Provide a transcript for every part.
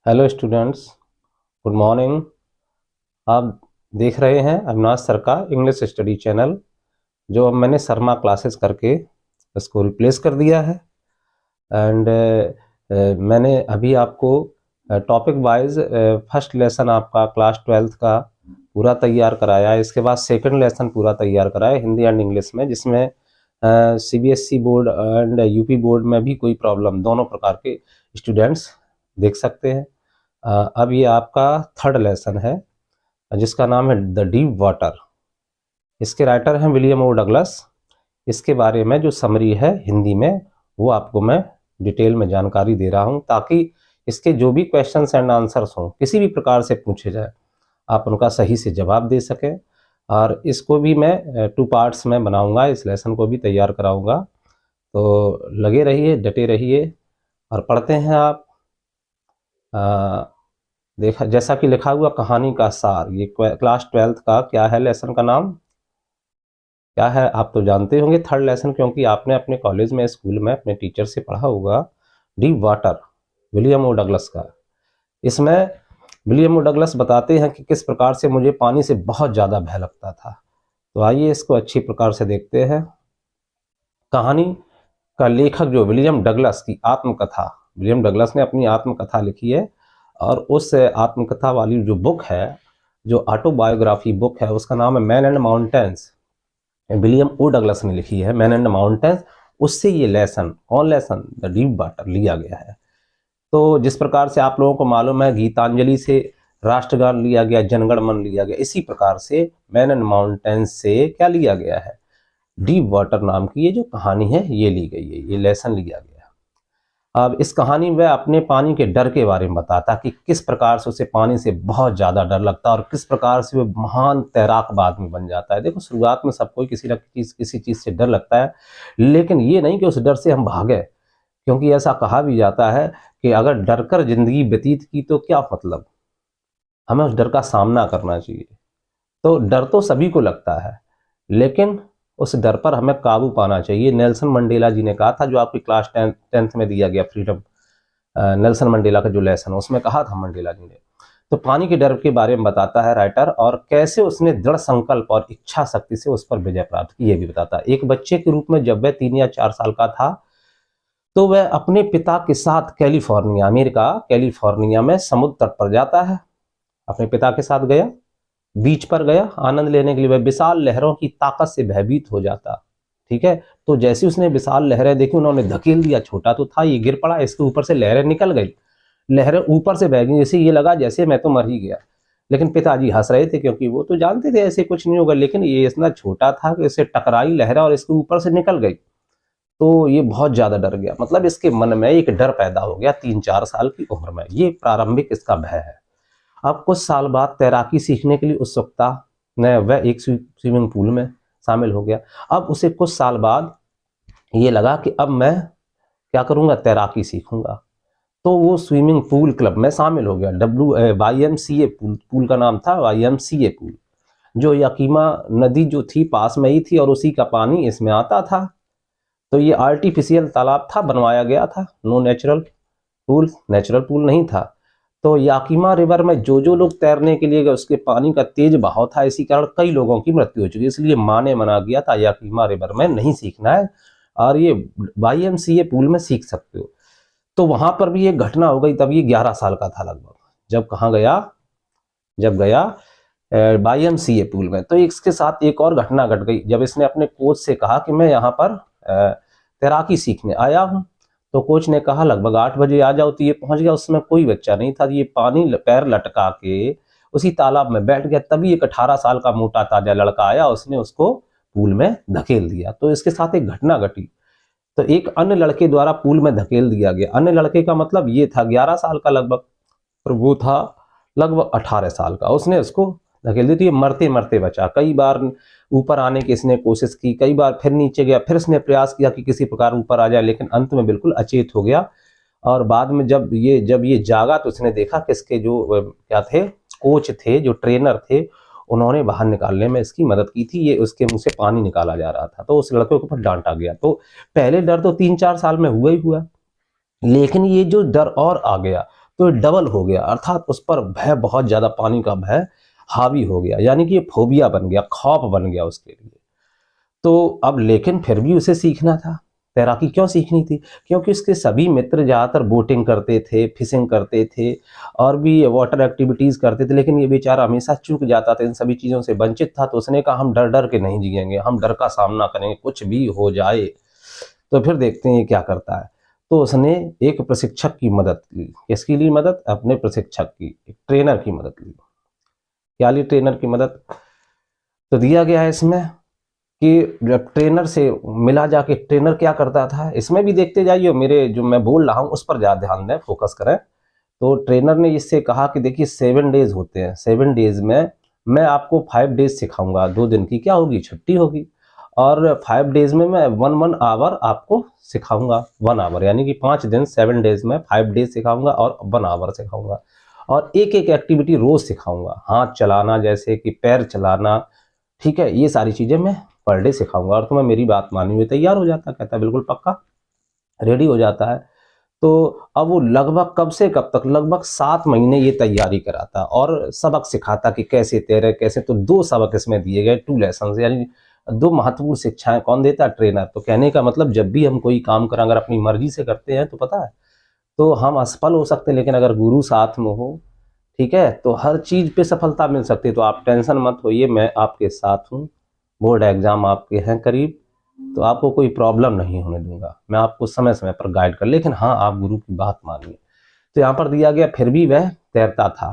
Hello students, good morning. आप देख रहे हैं अविनाश सर का इंग्लिश स्टडी चैनल, जो अब मैंने शर्मा क्लासेस करके इसको रिप्लेस कर दिया है। एंड मैंने अभी आपको टॉपिक वाइज फर्स्ट लेसन आपका क्लास 12th का पूरा तैयार कराया है। इसके बाद सेकंड लेसन पूरा तैयार कराया हिंदी एंड इंग्लिश में, जिसमें CBSE board and UP board में भी कोई प्रॉब्लम, दोनों प्रकार के स्टूडेंट्स देख सकते हैं। अब ये आपका थर्ड लेसन है, जिसका नाम है द डीप वाटर। इसके राइटर हैं विलियम ओ डगलस। इसके बारे में जो समरी है हिंदी में, वो आपको मैं डिटेल में जानकारी दे रहा हूँ, ताकि इसके जो भी क्वेश्चंस एंड आंसर्स हों, किसी भी प्रकार से पूछे जाए, आप उनका सही से जवाब दे सकें। और इसको भी मैं 2 पार्ट्स में बनाऊंगा, इस लेसन को भी तैयार कराऊंगा। तो लगे रहिए, डटे रहिए और पढ़ते हैं आप। देखा जैसा कि लिखा हुआ कहानी का सार, ये क्लास 12th का क्या है, लेसन का नाम क्या है आप तो जानते होंगे, थर्ड लेसन, क्योंकि आपने अपने कॉलेज में, स्कूल में अपने टीचर से पढ़ा होगा। Deep water, William O Douglas का। इसमें विलियम ओ डगलस बताते हैं कि किस प्रकार से मुझे पानी से बहुत ज़्यादा भय लगता था। तो आइए इसको अच्छी प्रकार से देखते हैं। कहानी का लेखक जो विलियम डगलस की आत्मकथा, विलियम डगलस ने अपनी आत्मकथा लिखी है, और उस आत्मकथा वाली जो बुक है, जो ऑटोबायोग्राफी बुक है, उसका नाम है Man and Mountains. William O Douglas ने लिखी है, मैन एंड माउंटेन्स। उससे ये लेसन, कौन लेसन, द डीप वाटर, लिया गया है। तो जिस प्रकार से आप लोगों को मालूम है, गीतांजलि से राष्ट्रगान लिया गया, जनगण मन लिया गया, इसी प्रकार से मैन एंड माउंटेन्स से क्या लिया गया है, डीप वाटर नाम की ये जो कहानी है, ये ली गई है, ये लेसन लिया गया। अब इस कहानी में अपने पानी के डर के बारे में बताता कि किस प्रकार से उसे पानी से बहुत ज़्यादा डर लगता है, और किस प्रकार से वो महान तैराक बाद में बन जाता है। देखो, शुरुआत में सबको किसी न किसी चीज़ से डर लगता है, लेकिन ये नहीं कि उस डर से हम भागे, क्योंकि ऐसा कहा भी जाता है कि अगर डर कर जिंदगी व्यतीत की तो क्या मतलब, हमें उस डर का सामना करना चाहिए। तो डर तो सभी को लगता है, लेकिन उस डर पर हमें काबू पाना चाहिए। नेल्सन मंडेला जी ने कहा था, जो आपकी क्लास 10th में दिया गया फ्रीडम, नेल्सन मंडेला का जो लेसन है, उसमें कहा था मंडेला जी ने। तो पानी के डर के बारे में बताता है राइटर, और कैसे उसने दृढ़ संकल्प और इच्छा शक्ति से उस पर विजय प्राप्त की, ये भी बताता है। एक बच्चे के रूप में जब वह 3 या 4 साल का था, तो वह अपने पिता के साथ कैलिफोर्निया, अमेरिका कैलिफोर्निया में समुद्र तट पर जाता है। अपने पिता के साथ गया, बीच पर गया आनंद लेने के लिए। वह विशाल लहरों की ताकत से भयभीत हो जाता, ठीक है। तो जैसे उसने विशाल लहरें देखी, उन्होंने धकेल दिया, छोटा तो था, ये गिर पड़ा, इसके ऊपर से लहरें निकल गई, लहरें ऊपर से बह गई, जैसे ये लगा जैसे मैं तो मर ही गया। लेकिन पिताजी हंस रहे थे, क्योंकि वो तो जानते थे ऐसे कुछ नहीं होगा, लेकिन ये इतना छोटा था कि इसे टकराई लहरें और इसके ऊपर से निकल गई। तो ये बहुत ज्यादा डर गया, मतलब इसके मन में एक डर पैदा हो गया 3-4 साल की उम्र में। ये प्रारंभिक इसका भय है। अब कुछ साल बाद तैराकी सीखने के लिए उत्सुकता ने वह एक स्विमिंग पूल में शामिल हो गया। अब उसे कुछ साल बाद ये लगा कि अब मैं क्या करूंगा, तैराकी सीखूंगा। तो वो स्विमिंग पूल क्लब में शामिल हो गया। YMCA पूल का नाम था, YMCA पूल, जो यकीमा नदी जो थी पास में ही थी, और उसी का पानी इसमें आता था। तो ये आर्टिफिशियल तालाब था, बनवाया गया था, no natural pool, natural pool नहीं था। तो याकीमा रिवर में जो लोग तैरने के लिए गए, उसके पानी का तेज बहाव था, इसी कारण कई लोगों की मृत्यु हो चुकी, इसलिए माँ ने मना किया था याकीमा रिवर में नहीं सीखना है, और ये YMCA पूल में सीख सकते हो। तो वहां पर भी एक घटना हो गई। तब ये 11 साल का था लगभग, जब कहाँ गया, जब गया YMCA पूल में। तो इसके साथ एक और घटना घट गई, जब इसने अपने कोच से कहा कि मैं यहाँ पर तैराकी सीखने आया हूँ। तो कोच ने कहा लगभग 8 बजे आ जाओ। तो ये पहुंच गया, उसमें कोई बच्चा नहीं था। ये पानी पैर लटका के उसी तालाब में बैठ गया। तभी एक 18 साल का मोटा ताजा लड़का आया, उसने उसको पूल में धकेल दिया। तो इसके साथ एक घटना घटी। तो एक अन्य लड़के द्वारा पूल में धकेल दिया गया। अन्य लड़के का मतलब ये था 11 साल का लगभग, और वो था लगभग 18 साल का। उसने उसको धकेल दी। तो ये मरते मरते बचा। कई बार ऊपर आने की इसने कोशिश की, कई बार फिर नीचे गया, फिर इसने प्रयास किया कि किसी प्रकार ऊपर आ जाए, लेकिन अंत में बिल्कुल अचेत हो गया। और बाद में जब ये जागा, तो उसने देखा कि इसके जो क्या थे, कोच थे, जो ट्रेनर थे, उन्होंने बाहर निकालने में इसकी मदद की थी। ये उसके मुंह से पानी निकाला जा रहा था, तो उस लड़के के ऊपर डांटा गया। तो पहले डर तो 3-4 साल में हुआ ही हुआ, लेकिन ये जो डर और आ गया, तो डबल हो गया, अर्थात उस पर भय, बहुत ज़्यादा पानी का भय हावी हो गया, यानी कि ये फोबिया बन गया, खौफ बन गया उसके लिए। तो अब लेकिन फिर भी उसे सीखना था। तैराकी क्यों सीखनी थी? क्योंकि उसके सभी मित्र ज़्यादातर बोटिंग करते थे, फिशिंग करते थे और भी वाटर एक्टिविटीज़ करते थे, लेकिन ये बेचारा हमेशा चूक जाता था, इन सभी चीज़ों से वंचित था। तो उसने कहा हम डर डर के नहीं जिएंगे, हम डर का सामना करेंगे, कुछ भी हो जाए। तो फिर देखते हैं ये क्या करता है। तो उसने एक प्रशिक्षक की मदद ली। किसकी ली मदद? अपने प्रशिक्षक की, एक ट्रेनर की मदद ली। क्या ली? ट्रेनर की मदद। तो दिया गया है इसमें कि जब ट्रेनर से मिला जाके, ट्रेनर क्या करता था इसमें भी देखते जाइए, मेरे जो मैं बोल रहा हूँ उस पर ज़्यादा ध्यान दें, फोकस करें। तो ट्रेनर ने इससे कहा कि देखिए 7 डेज होते हैं, 7 डेज में मैं आपको 5 डेज सिखाऊंगा, 2 दिन की क्या होगी, छुट्टी होगी, और 5 डेज में मैं 1 आवर आपको सिखाऊंगा, 1 आवर, यानी कि 5 दिन, 7 डेज में 5 डेज सिखाऊंगा और 1 आवर सिखाऊंगा, और एक एक एक्टिविटी रोज सिखाऊंगा, हाथ चलाना जैसे कि पैर चलाना, ठीक है, ये सारी चीज़ें मैं पर डे सिखाऊंगा और तुम्हें मेरी बात मानी हुई। तैयार हो जाता, कहता है बिल्कुल पक्का, रेडी हो जाता है। तो अब वो लगभग कब से कब तक, लगभग 7 महीने ये तैयारी कराता और सबक सिखाता कि कैसे तैरे, कैसे। तो 2 सबक इसमें दिए गए, 2 लेसन, यानी 2 महत्वपूर्ण शिक्षाएं। कौन देता है? ट्रेनर। तो कहने का मतलब जब भी हम कोई काम करें, अगर अपनी मर्जी से करते हैं तो पता है, तो हम असफल हो सकते हैं, लेकिन अगर गुरु साथ में हो, ठीक है, तो हर चीज़ पे सफलता मिल सकती है। तो आप टेंशन मत होइए, मैं आपके साथ हूँ। बोर्ड एग्जाम आपके हैं करीब, तो आपको कोई प्रॉब्लम नहीं होने दूंगा, मैं आपको समय समय पर गाइड कर, लेकिन हाँ आप गुरु की बात मानिए। तो यहाँ पर दिया गया, फिर भी वह तैरता था।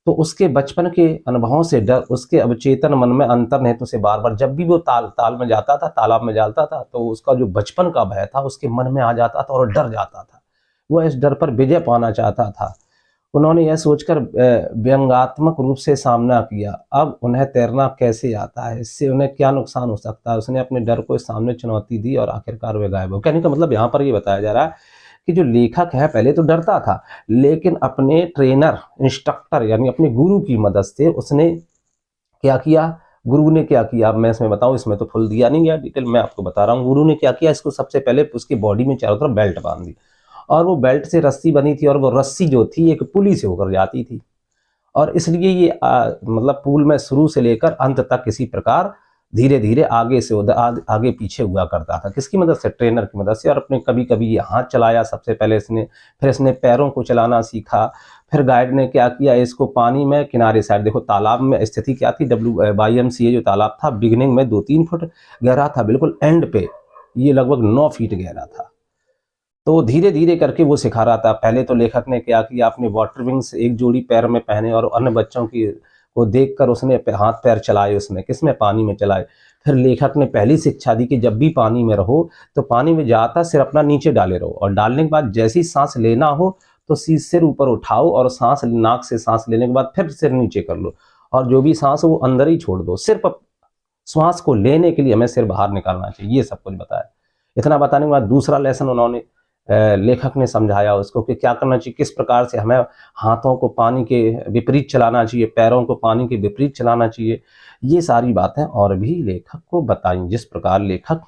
तो उसके बचपन के अनुभवों से डर, उसके अवचेतन मन में अंतर नहीं, तो उसे बार बार जब भी वो ताल में जाता था, तालाब में जाता था, तो उसका जो बचपन का भय था उसके मन में आ जाता था और डर जाता था। वह इस डर पर विजय पाना चाहता था। उन्होंने यह सोचकर व्यंग्यात्मक रूप से सामना किया, अब उन्हें तैरना कैसे आता है, इससे उन्हें क्या नुकसान हो सकता है। उसने अपने डर को सामने चुनौती दी और आखिरकार वे गायब हो। कहने का मतलब यहाँ पर ये बताया जा रहा है कि जो लेखक है पहले तो डरता था, लेकिन अपने ट्रेनर, इंस्ट्रक्टर यानी अपने गुरु की मदद से उसने क्या किया, गुरु ने क्या किया, अब मैं इसमें बताऊं, इसमें तो फुल दिया नहीं गया डिटेल, मैं आपको बता रहा हूँ। गुरु ने क्या किया, इसको सबसे पहले उसकी बॉडी में चारों तरफ बेल्ट बांध दी, और वो बेल्ट से रस्सी बनी थी, और वो रस्सी जो थी एक पुली से होकर जाती थी, और इसलिए ये मतलब पूल में शुरू से लेकर अंत तक किसी प्रकार धीरे धीरे आगे से उधर आगे पीछे हुआ करता था। किसकी मदद से? ट्रेनर की मदद से। और अपने कभी कभी ये हाथ चलाया सबसे पहले इसने, फिर इसने पैरों को चलाना सीखा, फिर गाइड ने क्या किया, इसको पानी में किनारे साइड, देखो तालाब में स्थिति क्या थी, WYMCA जो तालाब था बिगिनिंग में 2-3 फुट गहरा था, बिल्कुल एंड पे ये लगभग 9 फीट गहरा था। तो धीरे धीरे करके वो सिखा रहा था। पहले तो लेखक ने क्या किया, अपने वाटर विंग्स एक जोड़ी पैर में पहने और अन्य बच्चों की को देखकर उसने हाथ पैर चलाए, उसमें किसमें, पानी में चलाए। फिर लेखक ने पहली शिक्षा दी कि जब भी पानी में रहो तो पानी में जाता सिर अपना नीचे डाले रहो, और डालने के बाद जैसी सांस लेना हो तो सिर ऊपर उठाओ, और सांस नाक से सांस लेने के बाद फिर सिर नीचे कर लो, और जो भी सांस हो वो अंदर ही छोड़ दो, सिर्फ श्वास को लेने के लिए हमें सिर बाहर निकालना चाहिए। ये सब कुछ बताया। इतना बताने के बाद दूसरा लेसन उन्होंने लेखक ने समझाया उसको कि क्या करना चाहिए, किस प्रकार से हमें हाथों को पानी के विपरीत चलाना चाहिए, पैरों को पानी के विपरीत चलाना चाहिए। ये सारी बातें और भी लेखक को बताई, जिस प्रकार लेखक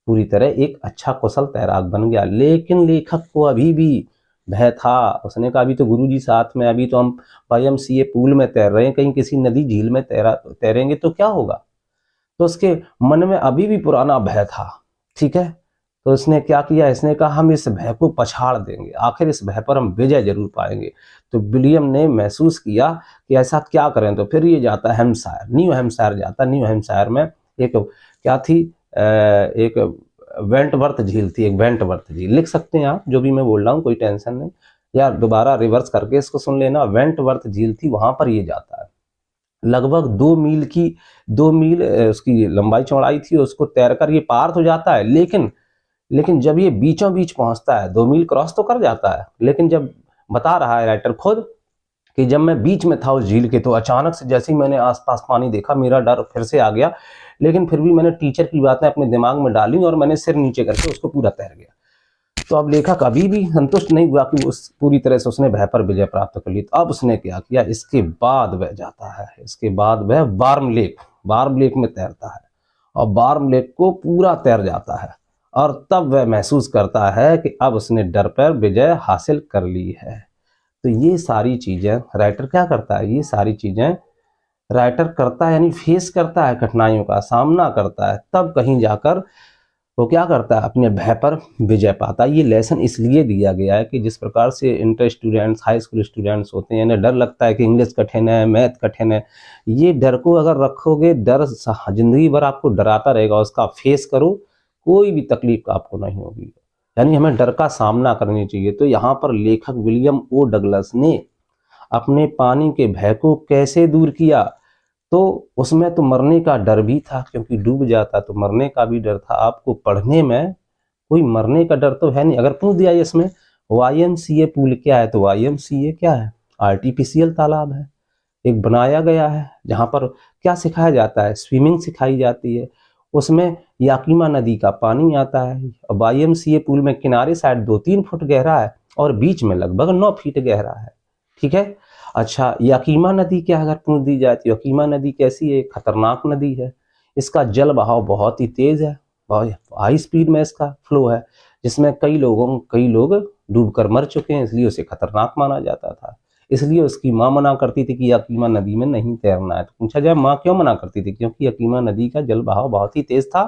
पूरी तरह एक अच्छा कुशल तैराक बन गया। लेकिन लेखक को अभी भी भय था। उसने कहा अभी तो गुरुजी साथ में, अभी तो हम YMCA पूल में तैर रहे हैं, कहीं किसी नदी झील में तैरेंगे तो क्या होगा। तो उसके मन में अभी भी पुराना भय था, ठीक है। तो इसने क्या किया, इसने कहा हम इस भय को पछाड़ देंगे, आखिर इस भय पर हम विजय जरूर पाएंगे। तो विलियम ने महसूस किया कि ऐसा क्या करें, तो फिर ये जाता हैम्पशायर, न्यू हैम्पशायर जाता। न्यू हैम्पशायर में एक क्या थी, एक वेंटवर्थ झील थी, एक वेंटवर्थ झील लिख सकते हैं आप, जो भी मैं बोल रहा हूँ कोई टेंशन नहीं, या दोबारा रिवर्स करके इसको सुन लेना। वेंटवर्थ झील थी, वहां पर ये जाता है। लगभग 2 मील की, 2 मील उसकी लंबाई चौड़ाई थी, उसको तैरकर ये पार तो जाता है, लेकिन जब ये बीचों बीच पहुंचता है, 2 मील क्रॉस तो कर जाता है, लेकिन जब बता रहा है राइटर खुद कि जब मैं बीच में था उस झील के, तो अचानक से जैसे ही मैंने आसपास पानी देखा, मेरा डर फिर से आ गया, लेकिन फिर भी मैंने टीचर की बातें अपने दिमाग में डाली और मैंने सिर नीचे करके उसको पूरा तैर गया। तो अब लेखक अभी भी संतुष्ट नहीं हुआ कि उस पूरी तरह से उसने भय पर विजय प्राप्त कर ली। तो अब उसने क्या किया, इसके बाद वह जाता है, इसके बाद वह वार्म लेक में तैरता है, और वार्म लेक को पूरा तैर जाता है, और तब वह महसूस करता है कि अब उसने डर पर विजय हासिल कर ली है। तो ये सारी चीज़ें राइटर क्या करता है, ये सारी चीज़ें राइटर करता है, यानी फेस करता है, कठिनाइयों का सामना करता है, तब कहीं जाकर वो क्या करता है, अपने भय पर विजय पाता है। ये लेसन इसलिए दिया गया है कि जिस प्रकार से inter students, high school students होते हैं, इन्हें डर लगता है कि इंग्लिश कठिन है, मैथ कठिन है, ये डर को अगर रखोगे, डर जिंदगी भर आपको डराता रहेगा, उसका फेस करो, कोई भी तकलीफ आपको नहीं होगी। यानी हमें डर का सामना करनी चाहिए। तो यहाँ पर लेखक विलियम ओ डगलस ने अपने पानी के भय को कैसे दूर किया, तो उसमें तो मरने का डर भी था, क्योंकि डूब जाता तो मरने का भी डर था। आपको पढ़ने में कोई मरने का डर तो है नहीं। अगर पूछ दिया इसमें YMCA पूल क्या है, तो YMCA क्या है, आर्टिफिशियल तालाब है, एक बनाया गया है, जहाँ पर क्या सिखाया जाता है, स्विमिंग सिखाई जाती है। उसमें याकीमा नदी का पानी आता है। YMCA पूल में किनारे साइड 2-3 फुट गहरा है और बीच में लगभग 9 फीट गहरा है। ठीक है। अच्छा, याकीमा नदी क्या अगर पूछ दी जाए तो याकीमा नदी कैसी है, खतरनाक नदी है। इसका जल बहाव बहुत ही तेज है, बहुत हाई स्पीड में इसका फ्लो है, जिसमें कई लोग डूबकर मर चुके हैं, इसलिए उसे खतरनाक माना जाता था। इसलिए उसकी माँ मना करती थी कि यकीमा नदी में नहीं तैरना है। तो पूछा जाए माँ क्यों मना करती थी, क्योंकि यकीमा नदी का जल बहाव बहुत ही तेज था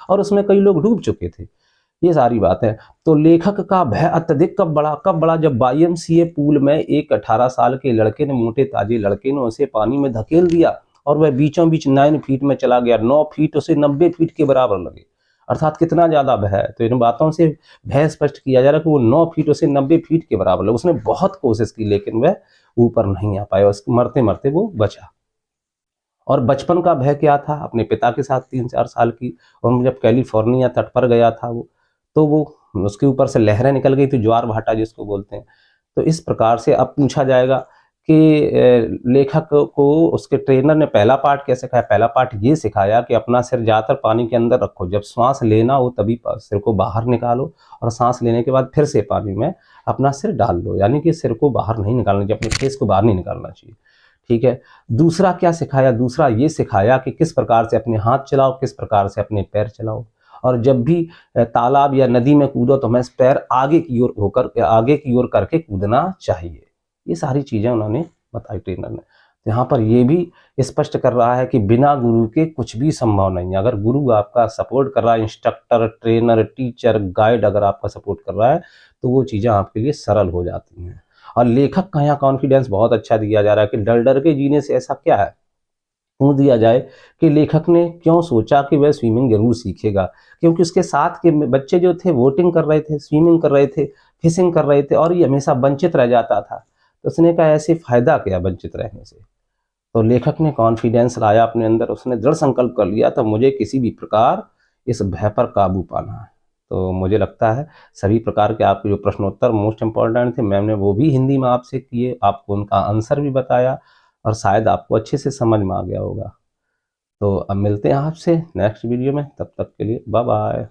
और उसमें कई लोग डूब चुके थे। ये सारी बात है। तो लेखक का भय अत्यधिक कब बड़ा जब YMCA पूल में एक 18 साल के लड़के ने, मोटे ताजे लड़के ने उसे पानी में धकेल दिया और वह बीचों बीच 9 फीट में चला गया। 9 फीट उसे 90 फीट के बराबर लगे, अर्थात कितना ज्यादा भय है। तो इन बातों से भय स्पष्ट किया जा रहा है कि वो 9 फीट उसे 90 फीट के बराबर लगे। उसने बहुत कोशिश की लेकिन वह ऊपर नहीं आ पाया, उसके मरते मरते वो बचा। और बचपन का भय क्या था, अपने पिता के साथ 3-4 साल की और जब कैलिफोर्निया तट पर गया था वो, तो वो उसके ऊपर से लहरें निकल गई थी, ज्वार भाटा जिसको बोलते हैं। तो इस प्रकार से अब पूछा जाएगा कि लेखक को उसके ट्रेनर ने पहला पार्ट क्या सिखाया। पहला पार्ट ये सिखाया कि अपना सिर ज़्यादातर पानी के अंदर रखो, जब सांस लेना हो तभी सिर को बाहर निकालो और सांस लेने के बाद फिर से पानी में अपना सिर डाल लो, यानी कि सिर को बाहर नहीं निकालना चाहिए, अपने फेस को बाहर नहीं निकालना चाहिए। ठीक है। दूसरा क्या सिखाया, दूसरा ये सिखाया कि किस प्रकार से अपने हाथ चलाओ, किस प्रकार से अपने पैर चलाओ, और जब भी तालाब या नदी में कूदो तो हमें पैर आगे की ओर होकर, आगे की ओर करके कूदना चाहिए। ये सारी चीजें उन्होंने बताई ट्रेनर ने। तो यहाँ पर ये भी स्पष्ट कर रहा है कि बिना गुरु के कुछ भी संभव नहीं है। अगर गुरु आपका सपोर्ट कर रहा है, इंस्ट्रक्टर, ट्रेनर, टीचर, गाइड अगर आपका सपोर्ट कर रहा है, तो वो चीजें आपके लिए सरल हो जाती हैं। और लेखक का यहाँ कॉन्फिडेंस बहुत अच्छा दिया जा रहा है कि डर डर के जीने से ऐसा क्या है। क्यों दिया जाए कि लेखक ने क्यों सोचा कि वह स्विमिंग जरूर सीखेगा, क्योंकि उसके साथ के बच्चे जो थे वोटिंग कर रहे थे, स्विमिंग कर रहे थे, फिशिंग कर रहे थे, और ये हमेशा वंचित रह जाता था। तो उसने कहा ऐसे फायदा क्या वंचित रहने से। तो लेखक ने कॉन्फिडेंस लाया अपने अंदर, उसने दृढ़ संकल्प कर लिया था मुझे किसी भी प्रकार इस भय पर काबू पाना है। तो मुझे लगता है सभी प्रकार के आपके जो प्रश्नोत्तर मोस्ट इम्पॉर्टेंट थे, मैंने वो भी हिंदी में आपसे किए, आपको उनका आंसर भी बताया और शायद आपको अच्छे से समझ में आ गया होगा। तो अब मिलते हैं आपसे नेक्स्ट वीडियो में, तब तक के लिए बाय बाय।